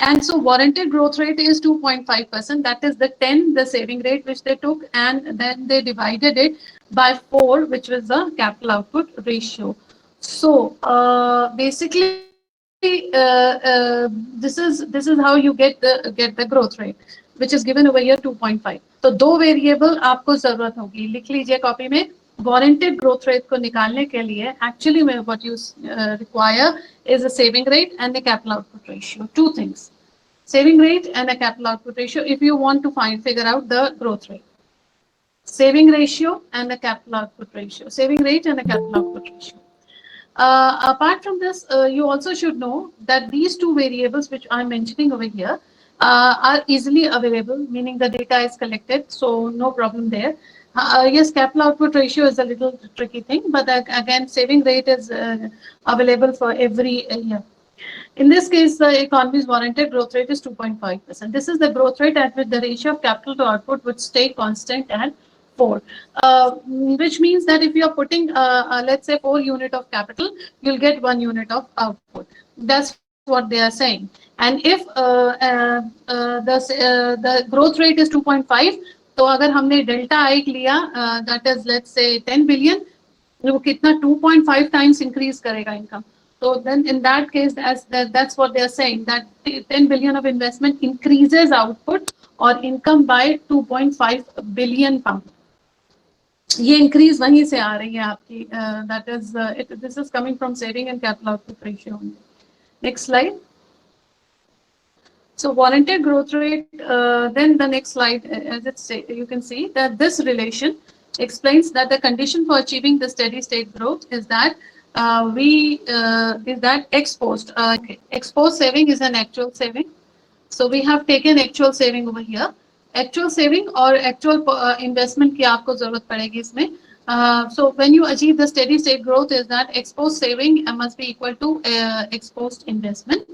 And so warranted growth rate is 2.5%. That is the 10, the saving rate which they took, and then they divided it by 4, which was the capital output ratio. So basically, this is how you get the growth rate, which is given over here 2.5. तो दो variable आपको जरूरत होगी, लिख लीजिए copy में. Warranted growth rate को निकालने के लिए एक्चुअली में what you require is a saving rate and a capital output ratio. Two things: saving rate and a capital output ratio. If you want to figure out the growth rate, saving ratio and a capital output ratio. Saving rate and a capital output ratio. Apart from this, you also should know that these two variables which I'm mentioning over here are easily available, meaning the data is collected, so no problem there. Yes, capital output ratio is a little tricky thing, but again, saving rate is available for every year. In this case, the economy's warranted growth rate is 2.5%. This is the growth rate at which the ratio of capital to output would stay constant at 4, which means that if you are putting, let's say, 4 unit of capital, you'll get 1 unit of output. That's what they are saying. And if the growth rate is 2.5, तो अगर हमने delta आई लिया, that is let's say 10 billion, वो कितना 2.5 times increase करेगा income. So then in that case, that's what they are saying, that 10 billion of investment increases output or income by 2.5 billion pound. ये increase वहीं से आ रही है आपकी, that is this is coming from saving and capital output ratio. Next slide. So warranted growth rate, then the next slide, as it say, you can see that this relation explains that the condition for achieving the steady state growth is that ex post. Ex post saving is an actual saving. So we have taken actual saving over here. Actual saving or actual investment की आपको जरूरत पड़ेगी इसमें. So when you achieve the steady state growth is that ex post saving must be equal to ex post investment.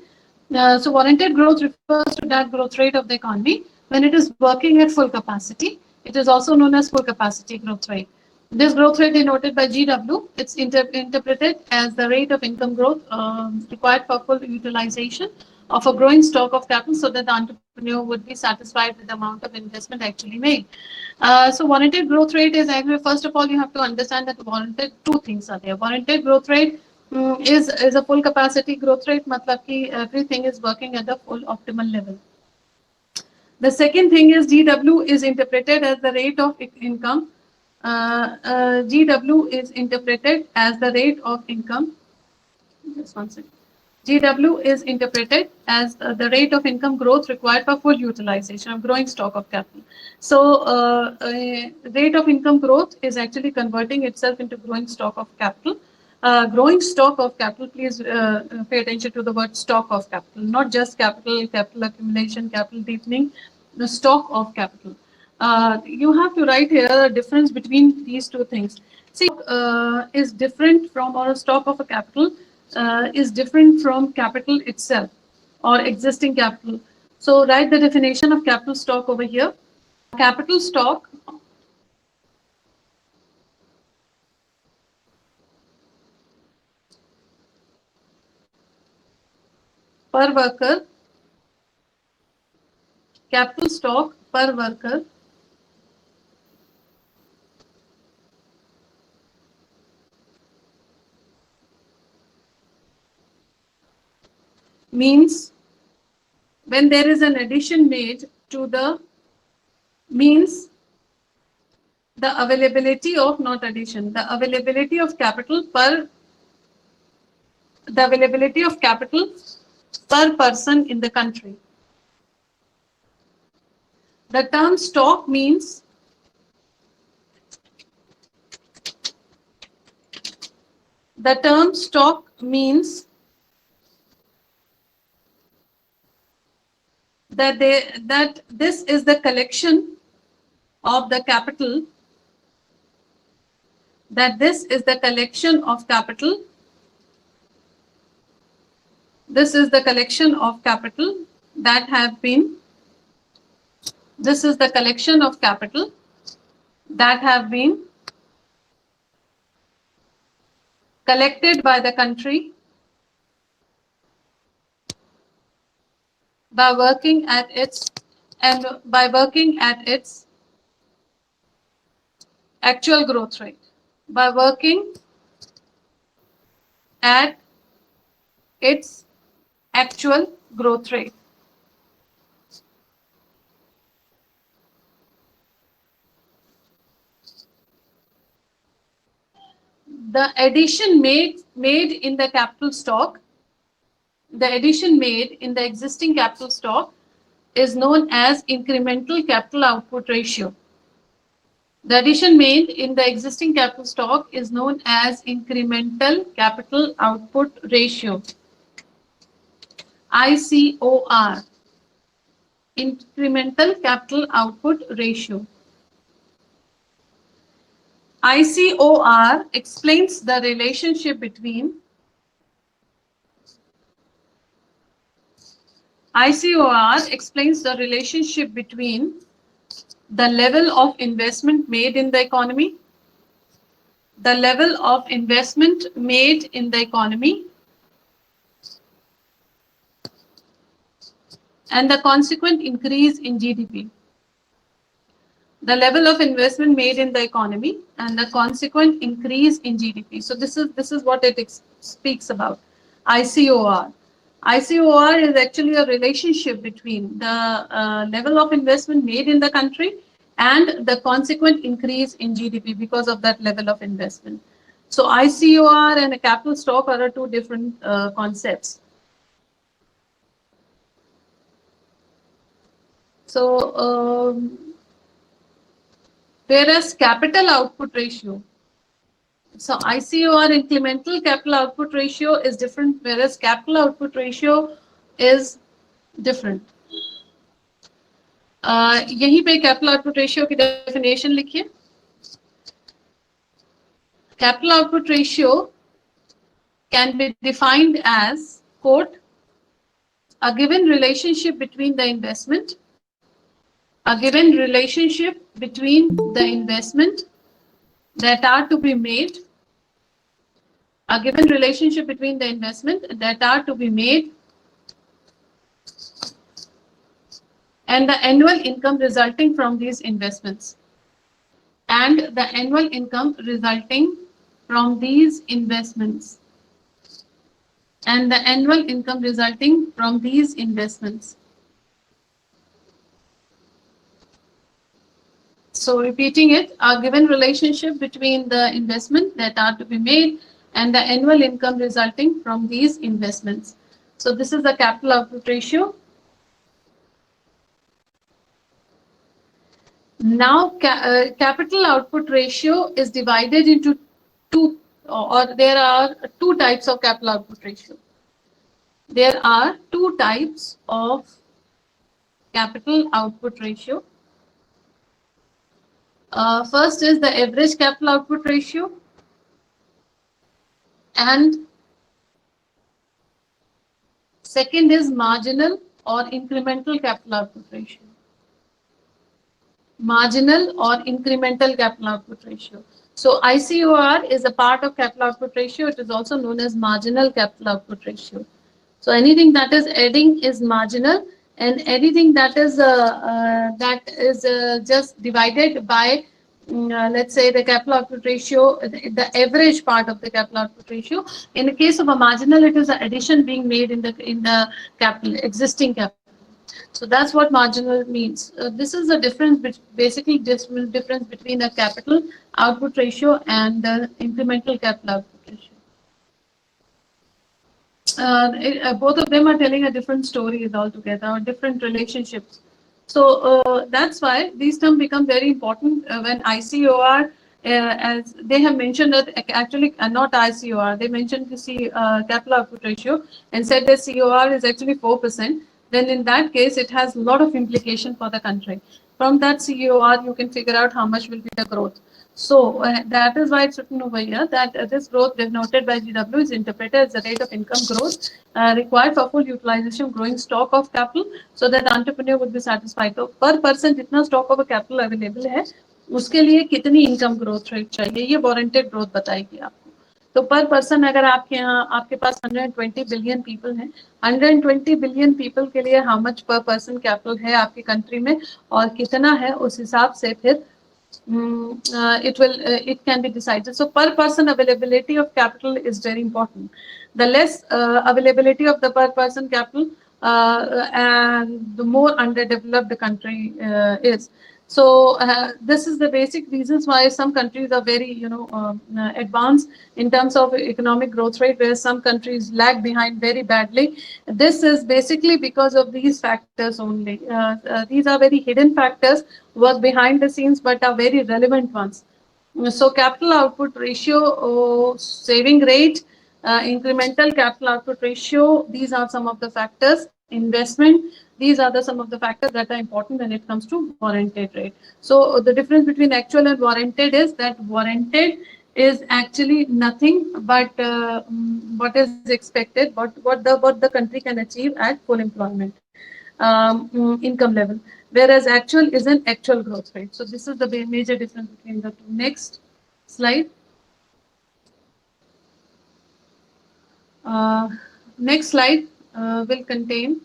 So warranted growth refers to that growth rate of the economy when it is working at full capacity. It is also known as full capacity growth rate. This growth rate denoted by GW, it's interpreted as the rate of income growth required for full utilization of a growing stock of capital so that the entrepreneur would be satisfied with the amount of investment actually made. So warranted growth rate is actually, first of all, you have to understand that warranted, two things are there. Warranted growth rate is a full capacity growth rate, matlab ki everything is working at the full optimal level. The second thing is GW is interpreted as the rate of income. GW is interpreted as the rate of income. Just one second. GW is interpreted as the rate of income growth required for full utilization of growing stock of capital. So rate of income growth is actually converting itself into growing stock of capital. Growing stock of capital, please pay attention to the word stock of capital, not just capital, capital accumulation, capital deepening, the stock of capital. You have to write here a difference between these two things. See, is different from, or a stock of a capital is different from capital itself or existing capital. So write the definition of capital stock over here. Capital stock per worker, capital stock per worker means when there is an addition made to the, means the availability of, not addition, the availability of capital per, the availability of capital per person in the country. The term stock means that this is the collection of the capital, that this is the collection of capital, this is the collection of capital that have been, this is the collection of capital that have been collected by the country by working at its actual growth rate, by working at its actual growth rate. The addition made in the capital stock, the addition made in the existing capital stock is known as incremental capital output ratio. The addition made in the existing capital stock is known as incremental capital output ratio, ICOR, incremental capital output ratio. ICOR explains the relationship between the level of investment made in the economy, and the consequent increase in GDP. The level of investment made in the economy and the consequent increase in GDP. So this is what it speaks about. ICOR. ICOR is actually a relationship between the level of investment made in the country and the consequent increase in GDP because of that level of investment. So ICOR and a capital stock are two different concepts. So whereas capital output ratio, so ICOR, incremental capital output ratio, is different, whereas capital output ratio is different. यहीं पे capital output ratio की definition लिखिए. Capital output ratio can be defined as, quote, a given relationship between the investment that are to be made, and the annual income resulting from these investments. So repeating it, a given relationship between the investment that are to be made and the annual income resulting from these investments. So this is the capital output ratio. Now capital output ratio is divided into two, or there are two types of capital output ratio. There are two types of capital output ratio. First is the average capital output ratio, and second is marginal or incremental capital output ratio. So ICOR is a part of capital output ratio. It is also known as marginal capital output ratio. So anything that is adding is marginal, and anything that is just divided by let's say the capital output ratio, the average part of the capital output ratio. In the case of a marginal, it is an addition being made in the capital, existing capital. So that's what marginal means. This is the difference, basically difference between the capital output ratio and the incremental capital output ratio. Both of them are telling a different stories altogether, or different relationships. So that's why these terms become very important when ICOR, as they have mentioned that actually not ICOR, they mentioned the capital output ratio and said that COR is actually 4%. Then in that case, it has a lot of implication for the country. From that COR, you can figure out how much will be the growth. So that is why it's written over here that this growth denoted by GW is interpreted as the rate of income growth required for full utilization of growing stock of capital, so that the entrepreneur would be satisfied. So per person जितना stock of capital available है, उसके लिए कितनी income growth rate चाहिए, ये warranted growth बताएगी आपको. तो पर पर्सन अगर आपके यहाँ आपके पास 120 बिलियन पीपल हैं, 120 बिलियन पीपल के लिए हाउ मच पर पर्सन कैपिटल है आपकी कंट्री में और कितना है, उस हिसाब से फिर it can be decided. So per person availability of capital is very important. The less availability of the per person capital, and the more underdeveloped the country is. So this is the basic reasons why some countries are very, advanced in terms of economic growth rate, where some countries lag behind very badly. This is basically because of these factors only. These are very hidden factors, work behind the scenes, but are very relevant ones. So capital output ratio, saving rate, incremental capital output ratio, these are some of the factors. Investment, these are some of the factors that are important when it comes to warranted rate. So the difference between actual and warranted is that warranted is actually nothing but what is expected, what the country can achieve at full employment income level, whereas actual is an actual growth rate. So this is the major difference between the two. Next slide. Next slide will contain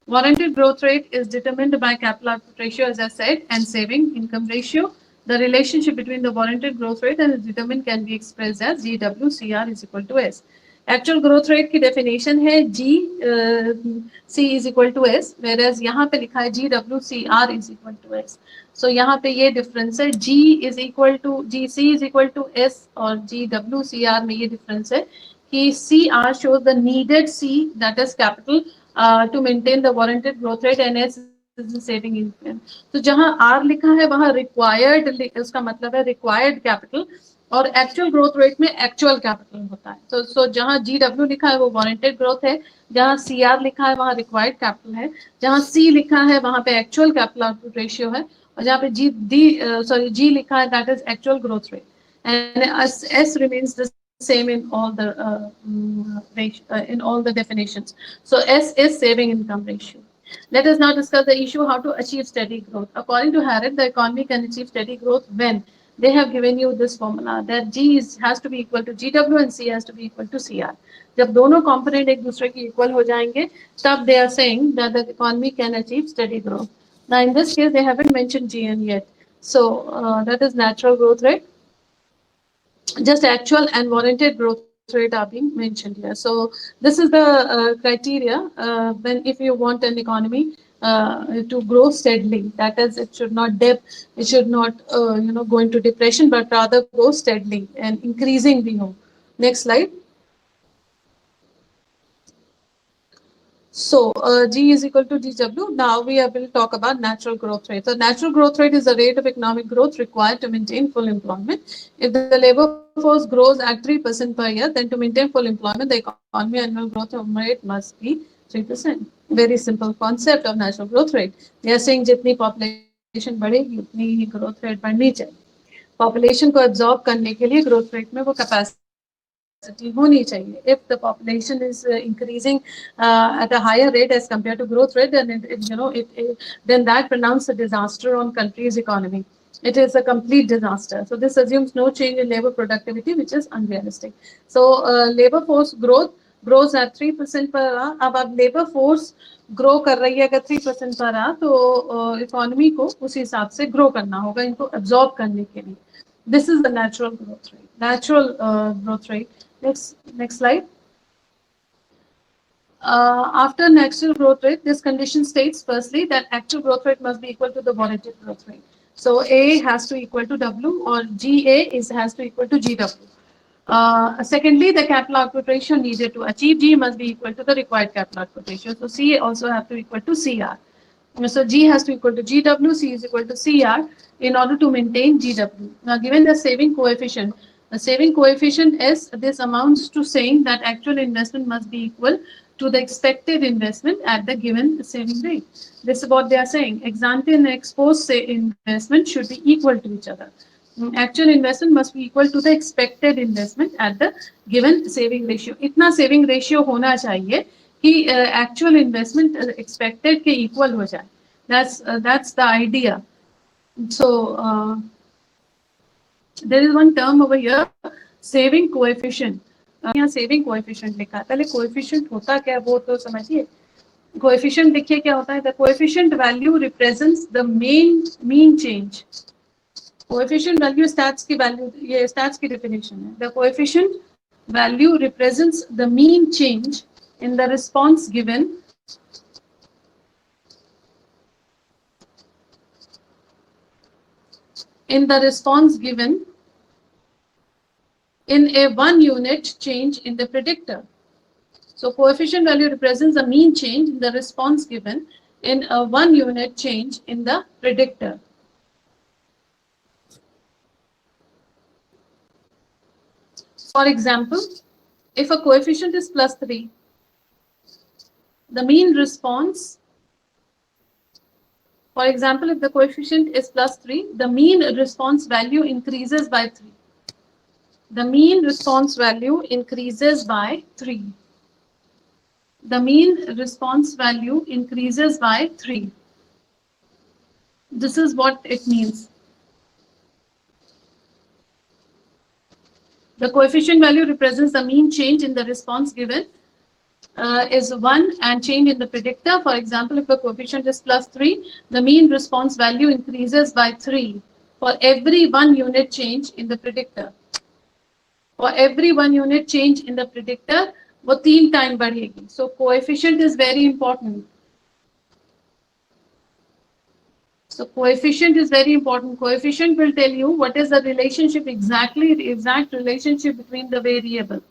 warranted growth rate is determined by capital output ratio, as I said, and saving income ratio. The relationship between the warranted growth rate and the determined can be expressed as GWCR is equal to S. Actual growth rate की definition है GC is equal to S, whereas यहाँ पे लिखा है GWCR is equal to S. So यहाँ पे ये difference है, G is equal to GC is equal to S और GWCR में ये difference है कि CR shows the needed C, that is capital, to maintain the warranted growth rate, and S is the saving income. तो जहाँ R लिखा है वहाँ required, उसका मतलब है required capital, और एक्चुअल ग्रोथ रेट में एक्चुअल कैपिटल होता है. तो जहाँ GW लिखा है वो वारंटेड ग्रोथ है, जहाँ CR लिखा है वहाँ रिक्वायर्ड कैपिटल है, जहाँ C लिखा है वहाँ पे एक्चुअल कैपिटल आउटपुट रेशियो है, और जहाँ पे G लिखा है that is actual growth rate, and S remains the same in all the definitions. So S is saving income ratio. Let us now discuss the issue how to achieve steady growth. According to Harrod, the economy can achieve steady growth when they have given you this formula that G has to be equal to GW and C has to be equal to CR. जब दोनों component एक दूसरे के equal हो जाएंगे, तब they are saying that the economy can achieve steady growth. Now in this case, they haven't mentioned GN yet. So that is natural growth rate. Just actual and warranted growth rate are being mentioned here. So this is the criteria when if you want an economy to grow steadily, that is, it should not dip, it should not go into depression, but rather grow steadily and increasing the home. Next slide. So G is equal to GW. Now we will talk about natural growth rate. So natural growth rate is the rate of economic growth required to maintain full employment. If the labor force grows at 3% per year, then to maintain full employment, the economy annual growth rate must be 3%. Very simple concept of natural growth rate. They are saying जितनी population बढ़ेगी उतनी ही growth rate बढ़नी चाहिए. Population को absorb करने के लिए growth rate में वो capacity होनी चाहिए. If the population is increasing at a higher rate as compared to growth rate, then then that pronounces a disaster on country's economy. It is a complete disaster. So this assumes no change in labor productivity, which is unrealistic. So labor force growth grows at 3% per annum. अब आप labor force grow कर रही है अगर 3% per annum, तो economy को उस हिसाब से grow करना होगा इनको absorb करने के लिए. This is the natural growth rate. Natural growth rate. Next slide. After natural growth rate, this condition states firstly that actual growth rate must be equal to the warranted growth rate. So A has to equal to W, or GA has to equal to GW. Secondly, the capital output ratio needed to achieve G must be equal to the required capital output ratio. So C also have to equal to CR. So G has to equal to GW, C is equal to CR in order to maintain GW. Now, given the saving coefficient, the saving coefficient is, this amounts to saying that actual investment must be equal to the expected investment at the given saving rate. This is what they are saying. Ex ante and ex post investment should be equal to each other. Actual investment must be equal to the expected investment at the given saving ratio. इतना saving ratio होना चाहिए कि actual investment expected के equal हो जाए. That's the idea. So There is one term over here, saving coefficient. यहाँ saving coefficient लिखा है. पहले coefficient होता क्या है वो तो समझिए. Coefficient देखिए क्या होता है. The coefficient value represents the mean change. Coefficient value stats की value, ये stats की definition है. The coefficient value represents the mean change in the response given in a 1 unit change in the predictor. So coefficient value represents the mean change in the response given in a 1 unit change in the predictor. For example, if a coefficient is +3, the mean response, for example, if the coefficient is +3, the mean response value increases by 3. The mean response value increases by 3. The mean response value increases by 3. This is what it means. The coefficient value represents the mean change in the response given is 1 and change in the predictor. For example, if the coefficient is +3, the mean response value increases by 3 for every 1 unit change in the predictor. For every 1 unit change in the predictor, वो 3 time बढ़ेगी. So coefficient is very important. So coefficient is very important. Coefficient will tell you what is the relationship exactly, the exact relationship between the variable.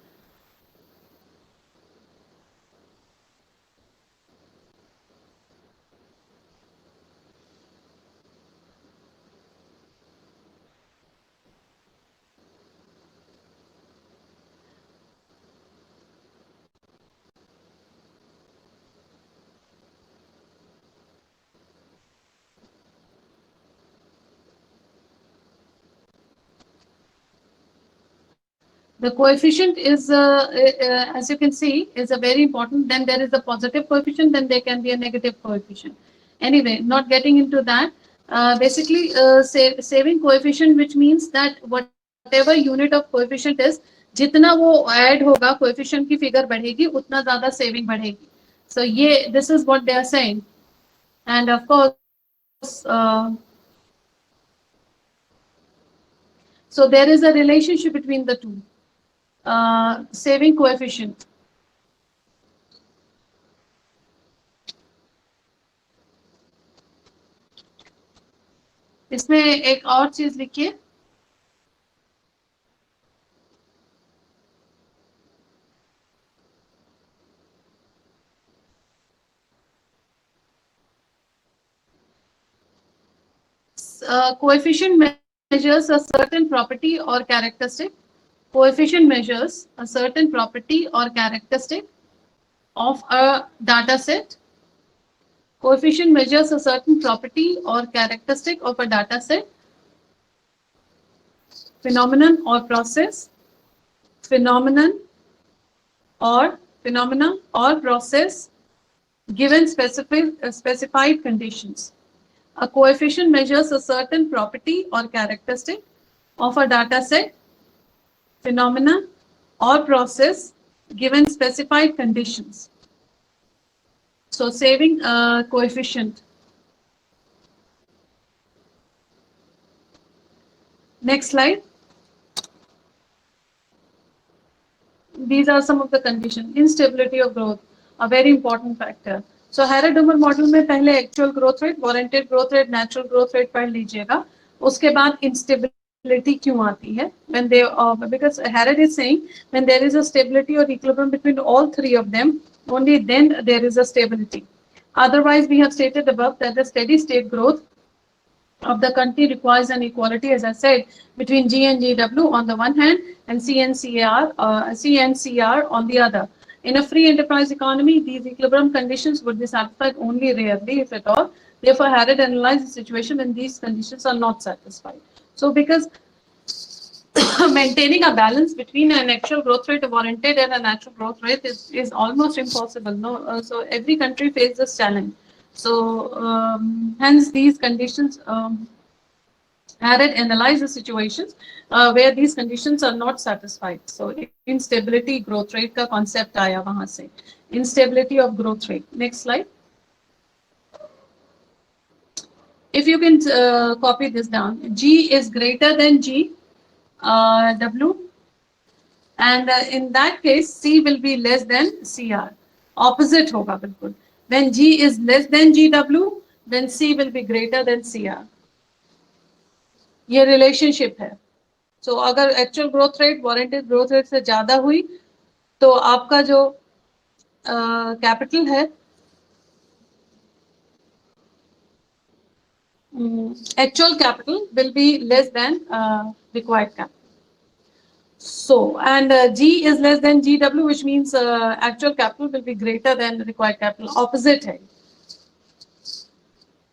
The coefficient is, as you can see, is a very important. Then there is a positive coefficient, then there can be a negative coefficient. Anyway, not getting into that. Basically, saving coefficient, which means that whatever unit of coefficient is, जितना वो add होगा, coefficient की figure बढ़ेगी, उतना ज़्यादा saving बढ़ेगी. So ये, this is what they are saying, and of course, so there is a relationship between the two. Saving coefficient. इसमें एक और चीज लिखिए. Coefficient measures a certain property or characteristic. Coefficient measures a certain property or characteristic of a data set. Coefficient measures a certain property or characteristic of a data set, phenomenon or process, phenomenon or process given specified conditions. A coefficient measures a certain property or characteristic of a data set, phenomenon or process given specified conditions. So saving a coefficient. Next slide. These are some of the conditions. Instability of growth, a very important factor. So Harrod-Dummer model में पहले actual growth rate, warranted growth rate, natural growth rate पढ़ लीजिएगा. उसके बाद instability क्यों आती है? When they because Harrod is saying when there is a stability or equilibrium between all three of them, only then there is a stability. Otherwise, we have stated above that the steady state growth of the country requires an equality, as I said, between G and GW on the one hand and CNCR on the other. In a free enterprise economy, these equilibrium conditions would be satisfied only rarely, if at all. Therefore, Harrod analyzed the situation when these conditions are not satisfied. So, because maintaining a balance between an actual growth rate, a warranted, and a natural growth rate is almost impossible. No, so every country faces this challenge. So hence these conditions Added analyze the situations where these conditions are not satisfied. So instability growth rate का concept आया वहां से. Instability of growth rate. Next slide. If you can copy this down, G is greater than G W, and in that case C will be less than CR. Opposite होगा बिल्कुल. When G is less than GW, then C will be greater than CR. ये relationship है. So अगर actual growth rate warranted growth rate से ज्यादा हुई तो आपका जो कैपिटल है actual capital will be less than required capital. So, and G is less than GW, which means actual capital will be greater than required capital. Opposite hai.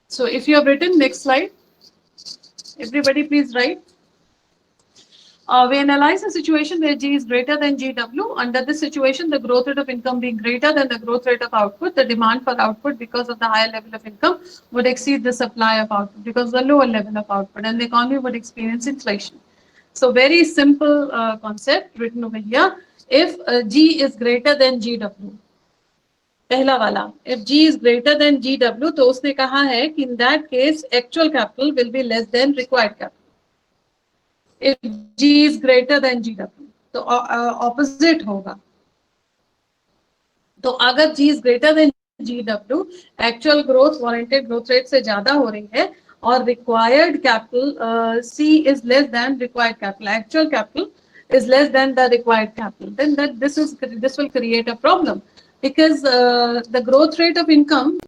So, if you have written, next slide. Everybody please write. We analyze a situation where G is greater than GW. Under this situation, the growth rate of income being greater than the growth rate of output, the demand for output because of the higher level of income would exceed the supply of output because of the lower level of output, and the economy would experience inflation. So very simple concept written over here. If G is greater than GW, पहला वाला, if G is greater than GW, तो उसने कहा है कि in that case actual capital will be less than required capital. If G is greater than GW, तो opposite होगा. तो अगर G is greater than GW, actual growth warranted growth rate से ज्यादा हो रही है और required capital C is less than required capital, actual capital is less than the required capital, then this will create a problem because the growth rate of income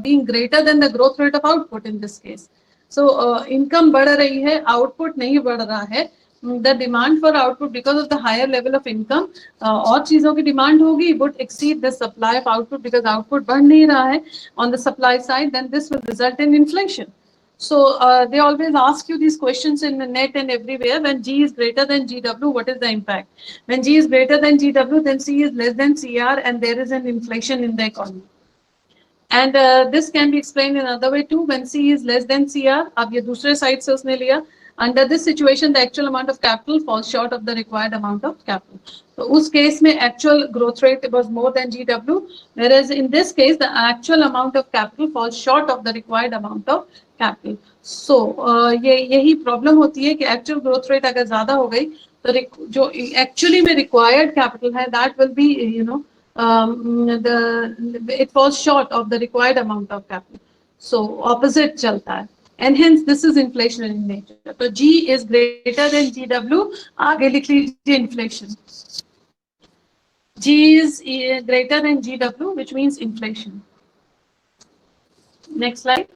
being greater than the growth rate of output in this case. So income बढ़ रही है, output नहीं बढ़ रहा है. The demand for output because of the higher level of income और चीजों की demand होगी would exceed the supply of output because output बढ़ नहीं रहा है on the supply side, then this will result in inflation. So they always ask you these questions in the net and everywhere. When G is greater than GW, what is the impact? When G is greater than GW, then C is less than CR and there is an inflation in the economy. And this can be explained in another way too. When C is less than CR, अब ये दूसरे side से उसने लिया. Under this situation, the actual amount of capital falls short of the required amount of capital. So उस case में actual growth rate was more than GW, whereas in this case, the actual amount of capital falls short of the required amount of capital. So यही problem होती है कि actual growth rate अगर ज़्यादा हो गई तो जो actually में required capital है, that will be it falls short of the required amount of capital. So opposite चलता है. And hence this is inflationary in nature. So G is greater than GW. आगे लिख लीजिए inflation. G is greater than GW, which means inflation. Next slide.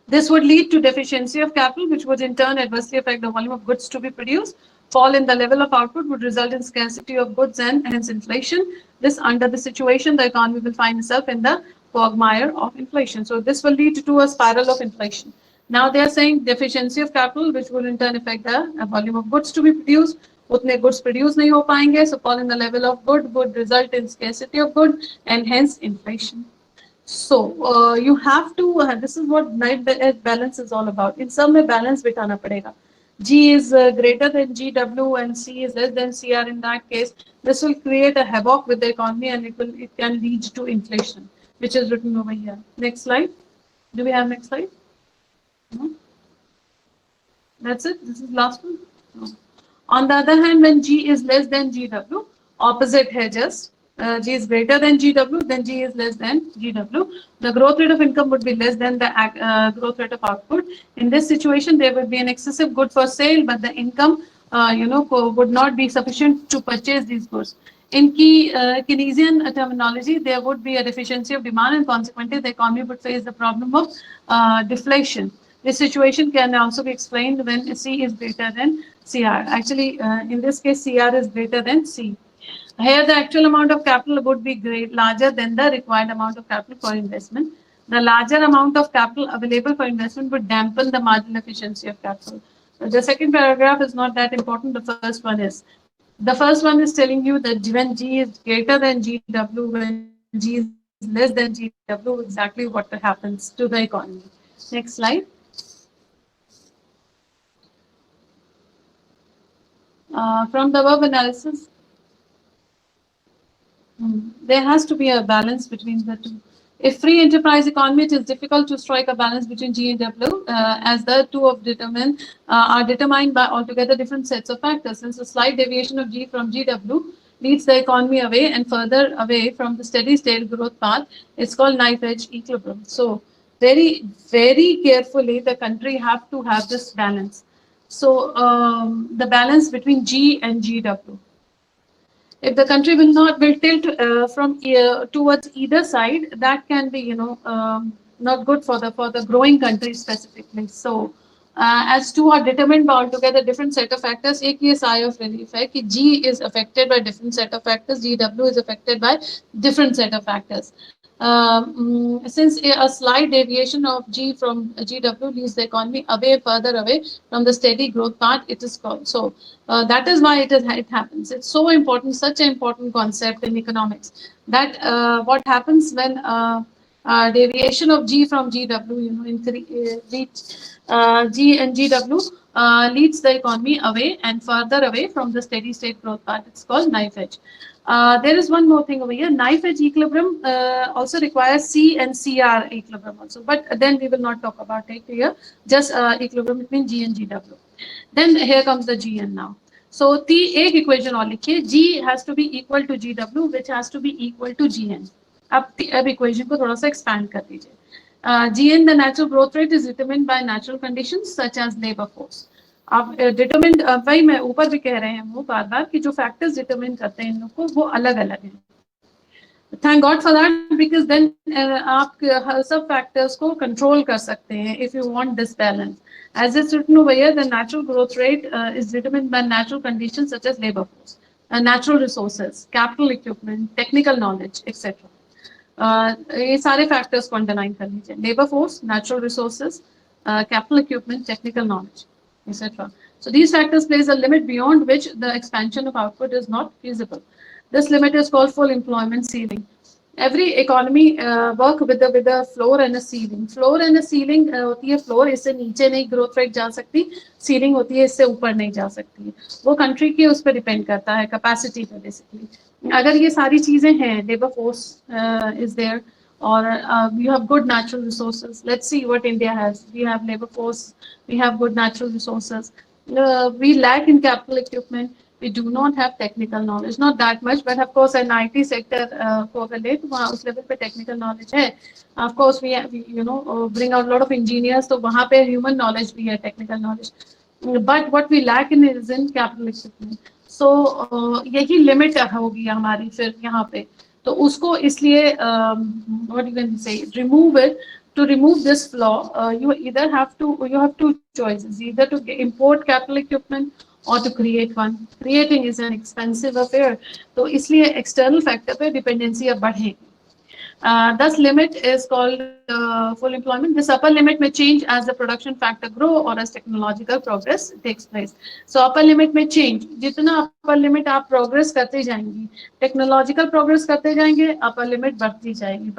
This would lead to deficiency of capital, which would in turn adversely affect the volume of goods to be produced. Fall in the level of output would result in scarcity of goods and hence inflation. This, under the situation, the economy will find itself in the quagmire of inflation. So this will lead to a spiral of inflation. Now they are saying deficiency of capital, which will in turn affect the volume of goods to be produced. उतने goods produce नहीं हो पाएंगे, so fall in the level of good would result in scarcity of good and hence inflation. So you have to, this is what night balance is all about. In some में balance बिठाना पड़ेगा. G is greater than GW and C is less than CR. In that case, this will create a havoc with the economy and it can lead to inflation, which is written over here. Next slide. Do we have next slide? No? That's it. This is last one. No. On the other hand, when G is less than GW, opposite है just. G is greater than GW, then G is less than GW. The growth rate of income would be less than the growth rate of output. In this situation, there would be an excessive good for sale, but the income, would not be sufficient to purchase these goods. In Keynesian terminology, there would be a deficiency of demand, and consequently, the economy would face the problem of deflation. This situation can also be explained when C is greater than CR. Actually, in this case, CR is greater than C. Here, the actual amount of capital would be larger than the required amount of capital for investment. The larger amount of capital available for investment would dampen the marginal efficiency of capital. The second paragraph is not that important. The first one is. The first one is telling you that when G is greater than GW, when G is less than GW, exactly what happens to the economy. Next slide. From the above analysis, there has to be a balance between the two. If free enterprise economy, it is difficult to strike a balance between G and W, as the two of are determined by altogether different sets of factors. Since a slight deviation of G from GW leads the economy away and further away from the steady state growth path, it's called knife edge equilibrium. So very, very carefully, the country have to have this balance. So the balance between G and GW. If the country will tilt from towards either side, that can be not good for the growing country specifically. So as two are determined by altogether different set of factors, एक ये sigh of relief है कि G is affected by different set of factors, GW is affected by different set of factors. Since a slight deviation of G from GW leads the economy further away from the steady growth path, it is called. So that is why it happens. It's so important, such an important concept in economics, that what happens when deviation of G from GW, G and GW leads the economy away and further away from the steady state growth path. It's called knife edge. There is one more thing over here. Knife edge equilibrium also requires C and CR equilibrium also, but then we will not talk about it here. Just equilibrium between G and GW. Then here comes the GN now. So एक equation और लिखिए, G has to be equal to GW, which has to be equal to GN. अब equation को थोड़ा सा expand कर दीजिए. GN, the natural growth rate, is determined by natural conditions such as labor force. अब determine वही मैं ऊपर भी कह रहे हैं वो बार बार कि जो फैक्टर्स डिटरमिन करते हैं इन लोग को वो अलग अलग हैं. Thank God for that, because then आप सब फैक्टर्स को कंट्रोल कर सकते हैं if you want this balance. As it's written over here, the natural growth rate is determined by natural conditions such as labor force, natural resources, capital equipment, technical knowledge, etc. ये सारे factors को underline कर लीजिए. Labour force, natural resources, capital equipment, technical knowledge, etc. So these factors place a limit beyond which the expansion of output is not feasible. This limit is called full employment ceiling. Every economy work with a floor and a ceiling. Floor and a ceiling होती है. Floor इससे नीचे नहीं growth rate जा सकती, ceiling होती है इससे ऊपर नहीं जा सकती. वो country के उस पर depend करता है, capacity पे basically. अगर ये सारी चीजें हैं, labor force is there, or you have good natural resources. Let's see what India has. We have labor force, we have good natural resources. We lack in capital equipment. We do not have technical knowledge, not that much, but of course an IT sector को अगर ले तो वहाँ उस level पे technical knowledge है. Of course we bring out a lot of engineers, तो वहाँ पे human knowledge भी है, technical knowledge. But what we lack in is in capital equipment. So यही limit होगी हमारी फिर यहाँ पे. तो उसको इसलिए what you can say, remove it. To remove this flaw, you have two choices: either to import capital equipment or to create one. Creating is an expensive affair, तो इसलिए external factor पे dependency अब बढ़ेगी. Thus limit is called full employment. This upper limit may change as the production factor grow or as technological progress takes place. So upper limit may change. जितना upper limit आप progress करते जाएंगी, technological progress करते जाएंगे, upper limit बढ़ती जाएगी.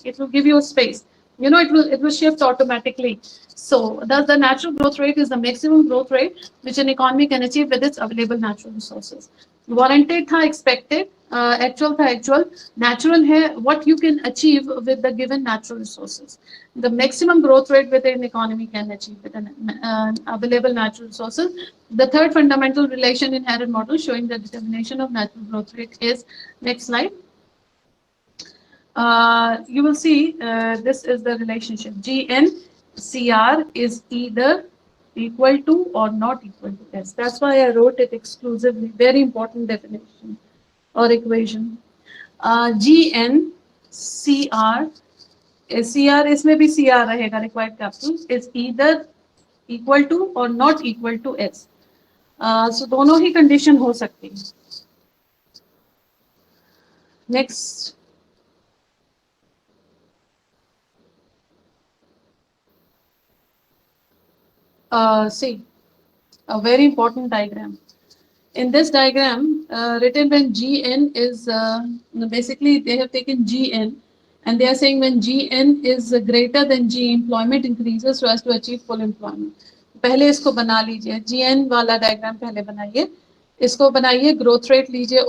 It will give you space. It will shift automatically. So thus the natural growth rate is the maximum growth rate which an economy can achieve with its available natural resources. Warranted था expected, actual था actual, natural है what you can achieve with the given natural resources. The maximum growth rate within an economy can achieve with an available natural resources. The third fundamental relation in Harrod model showing the determination of natural growth rate is, next slide. You will see this is the relationship. GNCR is either equal to or not equal to S. That's why I wrote it exclusively. Very important definition or equation. GNCR, CR इसमें भी CR रहेगा, required capital, is either equal to or not equal to S. So दोनों ही condition हो सकती है. Next. See, a very important diagram. In this diagram, written when Gn is basically they have taken Gn and they are saying when GN is greater than G, employment increases so as to achieve full employment. पहले इसको बना लीजिए, GN वाला diagram पहले बनाइए, इसको बनाइए, growth rate लीजिए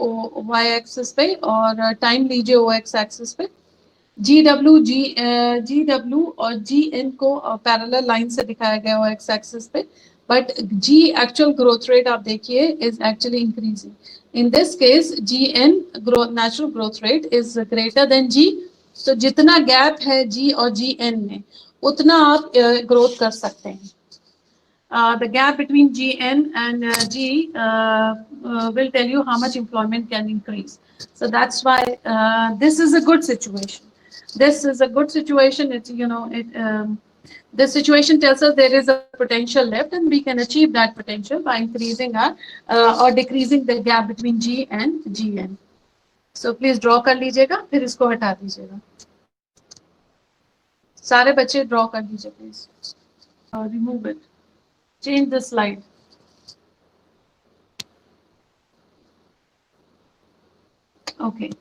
y एक्सिस पे और टाइम लीजिए o x एक्सिस पे. GW और GN को पैरेलल लाइन से दिखाया गया o x एक्सिस पे, but G actual growth rate आप देखिए is actually increasing. In this case, GN growth natural growth rate is greater than G. तो जितना गैप है G और GN में उतना आप ग्रोथ कर सकते हैं. The gap between GN and G will tell you how much employment can increase. So that's why this is a good situation. This is a good situation. It's, you know, this situation tells us there is a potential left, and we can achieve that potential by increasing our or decreasing the gap between G and GN. So please draw कर लीजिएगा, फिर इसको हटा दीजिएगा. सारे बच्चे draw कर लीजिए please. Remove it. Change the slide. Okay.